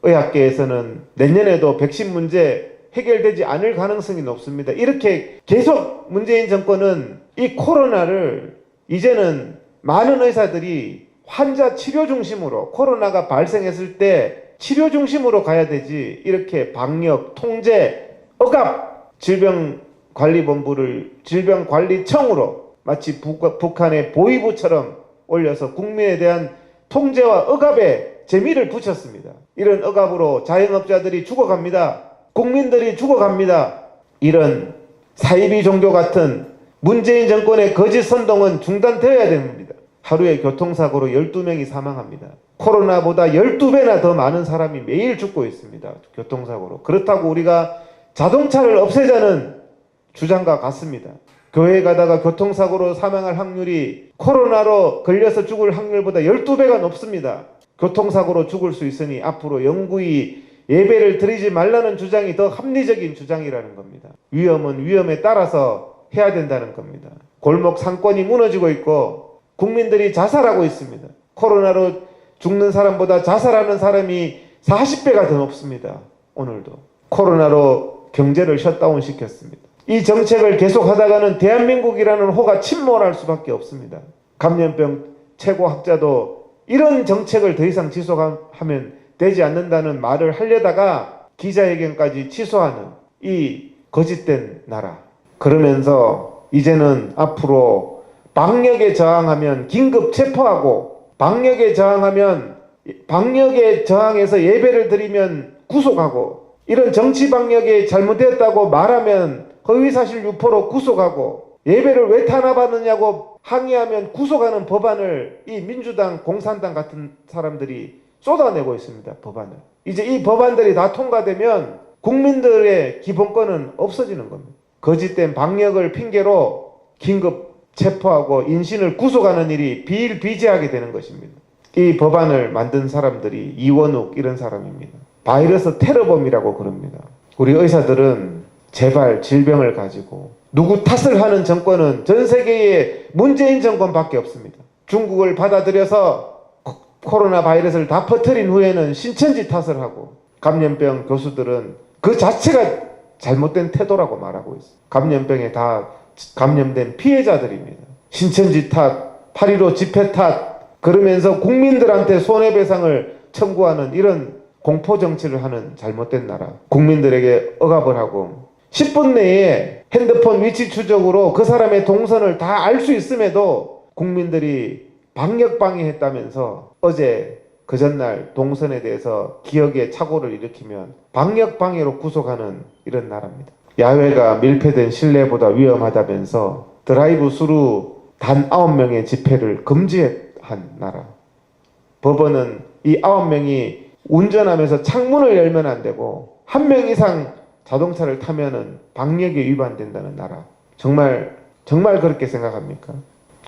의학계에서는 내년에도 백신 문제 해결되지 않을 가능성이 높습니다. 이렇게 계속 문재인 정권은 이 코로나를 이제는 많은 의사들이 환자 치료 중심으로, 코로나가 발생했을 때 치료 중심으로 가야 되지, 이렇게 방역, 통제, 억압, 질병관리본부를 질병관리청으로 마치 북한의 보위부처럼 올려서 국민에 대한 통제와 억압에 재미를 붙였습니다. 이런 억압으로 자영업자들이 죽어갑니다. 국민들이 죽어갑니다. 이런 사이비 종교 같은 문재인 정권의 거짓 선동은 중단되어야 됩니다. 하루에 교통사고로 12명이 사망합니다. 코로나보다 12배나 더 많은 사람이 매일 죽고 있습니다. 교통사고로. 그렇다고 우리가 자동차를 없애자는 주장과 같습니다. 교회 가다가 교통사고로 사망할 확률이 코로나로 걸려서 죽을 확률보다 12배가 높습니다. 교통사고로 죽을 수 있으니 앞으로 영구히 예배를 드리지 말라는 주장이 더 합리적인 주장이라는 겁니다. 위험은 위험에 따라서 해야 된다는 겁니다. 골목 상권이 무너지고 있고 국민들이 자살하고 있습니다. 코로나로 죽는 사람보다 자살하는 사람이 40배가 더 높습니다. 오늘도 코로나로 경제를 셧다운 시켰습니다. 이 정책을 계속하다가는 대한민국이라는 호가 침몰할 수밖에 없습니다. 감염병 최고학자도 이런 정책을 더 이상 지속하면 되지 않는다는 말을 하려다가 기자회견까지 취소하는 이 거짓된 나라. 그러면서 이제는 앞으로 방역에 저항하면 긴급 체포하고, 방역에 저항해서 예배를 드리면 구속하고, 이런 정치 방역에 잘못됐다고 말하면 허위사실 유포로 구속하고, 예배를 왜 탄압하느냐고 항의하면 구속하는 법안을 이 민주당, 공산당 같은 사람들이 쏟아내고 있습니다. 법안을. 이제 이 법안들이 다 통과되면 국민들의 기본권은 없어지는 겁니다. 거짓된 방역을 핑계로 긴급 체포하고 인신을 구속하는 일이 비일비재하게 되는 것입니다. 이 법안을 만든 사람들이 이원욱 이런 사람입니다. 바이러스 테러범이라고 그럽니다. 우리 의사들은 제발 질병을 가지고 누구 탓을 하는 정권은 전 세계에 문재인 정권밖에 없습니다. 중국을 받아들여서 코로나 바이러스를 다 퍼뜨린 후에는 신천지 탓을 하고, 감염병 교수들은 그 자체가 잘못된 태도라고 말하고 있어요. 감염병에 다 감염된 피해자들입니다. 신천지 탓, 8.15 집회 탓, 그러면서 국민들한테 손해배상을 청구하는 이런 공포정치를 하는 잘못된 나라. 국민들에게 억압을 하고 10분 내에 핸드폰 위치 추적으로 그 사람의 동선을 다 알 수 있음에도 국민들이 방역방해했다면서 어제 그 전날 동선에 대해서 기억에 착오를 일으키면 방역방해로 구속하는 이런 나라입니다. 야외가 밀폐된 실내보다 위험하다면서 드라이브 스루 단 9명의 집회를 금지한 나라. 법원은 이 9명이 운전하면서 창문을 열면 안 되고 1명 이상 자동차를 타면은 방역에 위반된다는 나라. 정말 그렇게 생각합니까?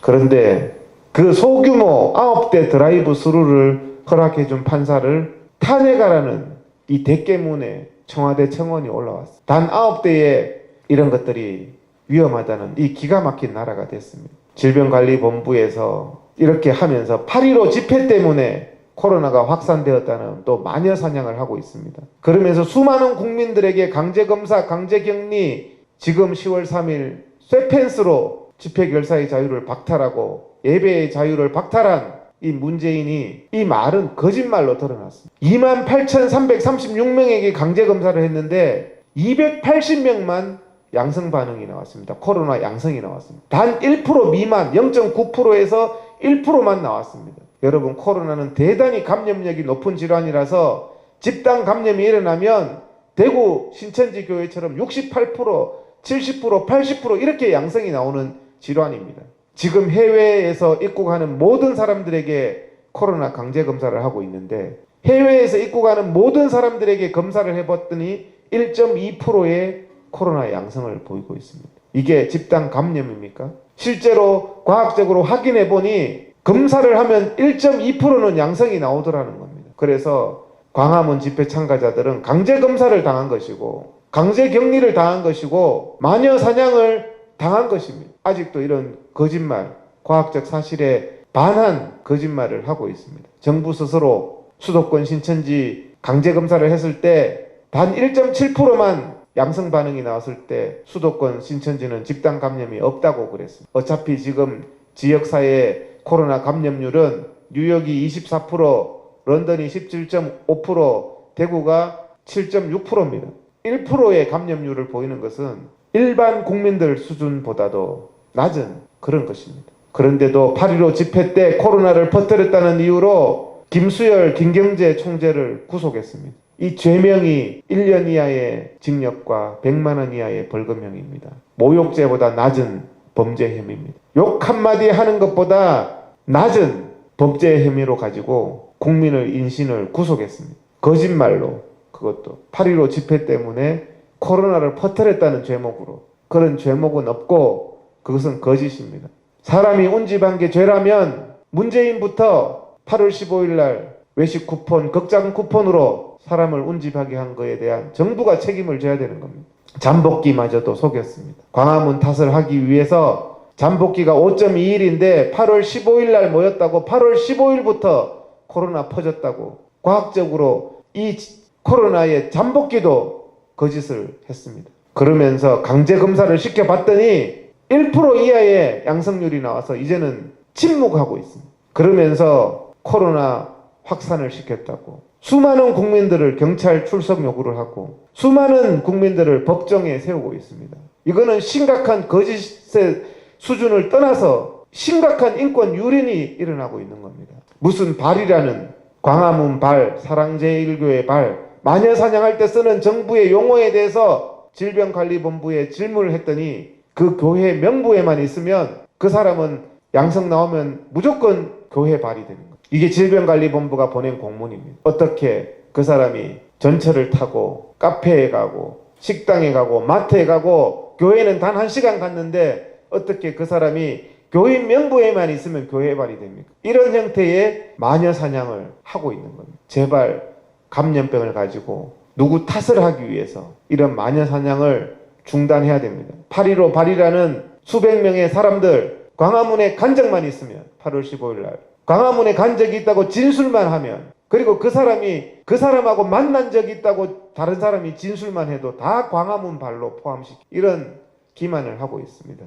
그런데 그 소규모 9대 드라이브 스루를 허락해준 판사를 탄핵하라는 이 대깨문에 청와대 청원이 올라왔습니다. 단 9대에 이런 것들이 위험하다는 이 기가 막힌 나라가 됐습니다. 질병관리본부에서 이렇게 하면서 8.15 집회 때문에 코로나가 확산되었다는 또 마녀 사냥을 하고 있습니다. 그러면서 수많은 국민들에게 강제검사, 강제격리, 지금 10월 3일 쇠펜스로 집회결사의 자유를 박탈하고 예배의 자유를 박탈한 이 문재인이 이 말은 거짓말로 드러났습니다. 28,336명에게 강제검사를 했는데 280명만 양성 반응이 나왔습니다. 코로나 양성이 나왔습니다. 단 1% 미만, 0.9%에서 1%만 나왔습니다. 여러분, 코로나는 대단히 감염력이 높은 질환이라서 집단 감염이 일어나면 대구 신천지 교회처럼 68%, 70%, 80% 이렇게 양성이 나오는 질환입니다. 지금 해외에서 입국하는 모든 사람들에게 코로나 강제검사를 하고 있는데 해외에서 입국하는 모든 사람들에게 검사를 해봤더니 1.2%의 코로나 양성을 보이고 있습니다. 이게 집단 감염입니까? 실제로 과학적으로 확인해 보니 검사를 하면 1.2%는 양성이 나오더라는 겁니다. 그래서 광화문 집회 참가자들은 강제검사를 당한 것이고 강제격리를 당한 것이고 마녀 사냥을 당한 것입니다. 아직도 이런 거짓말, 과학적 사실에 반한 거짓말을 하고 있습니다. 정부 스스로 수도권 신천지 강제 검사를 했을 때 단 1.7%만 양성 반응이 나왔을 때 수도권 신천지는 집단 감염이 없다고 그랬습니다. 어차피 지금 지역사회 코로나 감염률은 뉴욕이 24%, 런던이 17.5%, 대구가 7.6%입니다. 1%의 감염률을 보이는 것은 일반 국민들 수준보다도 낮은 그런 것입니다. 그런데도 8.15 집회 때 코로나를 퍼뜨렸다는 이유로 김수열, 김경재 총재를 구속했습니다. 이 죄명이 1년 이하의 징역과 100만 원 이하의 벌금형입니다. 모욕죄보다 낮은 범죄 혐의입니다. 욕 한마디 하는 것보다 낮은 범죄 혐의로 가지고 국민을 인신을 구속했습니다. 거짓말로, 그것도 8.15 집회 때문에 코로나를 퍼뜨렸다는 죄목으로. 그런 죄목은 없고 그것은 거짓입니다. 사람이 운집한 게 죄라면 문재인부터 8월 15일 날 외식 쿠폰, 극장 쿠폰으로 사람을 운집하게 한 거에 대한 정부가 책임을 져야 되는 겁니다. 잠복기마저도 속였습니다. 광화문 탓을 하기 위해서 잠복기가 5.2일인데 8월 15일 날 모였다고 8월 15일부터 코로나 퍼졌다고 과학적으로 이 코로나의 잠복기도 거짓을 했습니다. 그러면서 강제검사를 시켜봤더니 1% 이하의 양성률이 나와서 이제는 침묵하고 있습니다. 그러면서 코로나 확산을 시켰다고 수많은 국민들을 경찰 출석 요구를 하고 수많은 국민들을 법정에 세우고 있습니다. 이거는 심각한 거짓의 수준을 떠나서 심각한 인권 유린이 일어나고 있는 겁니다. 무슨 발이라는 광화문 발, 사랑제일교회 발, 마녀 사냥할 때 쓰는 정부의 용어에 대해서 질병관리본부에 질문을 했더니 그 교회 명부에만 있으면 그 사람은 양성 나오면 무조건 교회 발이 되는 거예요. 이게 질병관리본부가 보낸 공문입니다. 어떻게 그 사람이 전철을 타고 카페에 가고 식당에 가고 마트에 가고 교회는 단 1시간 갔는데 어떻게 그 사람이 교인 명부에만 있으면 교회 발이 됩니까? 이런 형태의 마녀 사냥을 하고 있는 겁니다. 제발 감염병을 가지고 누구 탓을 하기 위해서 이런 마녀 사냥을 중단해야 됩니다. 8.15 발이라는 수백 명의 사람들 광화문에 간 적만 있으면 8월 15일 날 광화문에 간 적이 있다고 진술만 하면 그리고 그 사람하고 만난 적이 있다고 다른 사람이 진술만 해도 다 광화문 발로 포함시키 이런 기만을 하고 있습니다.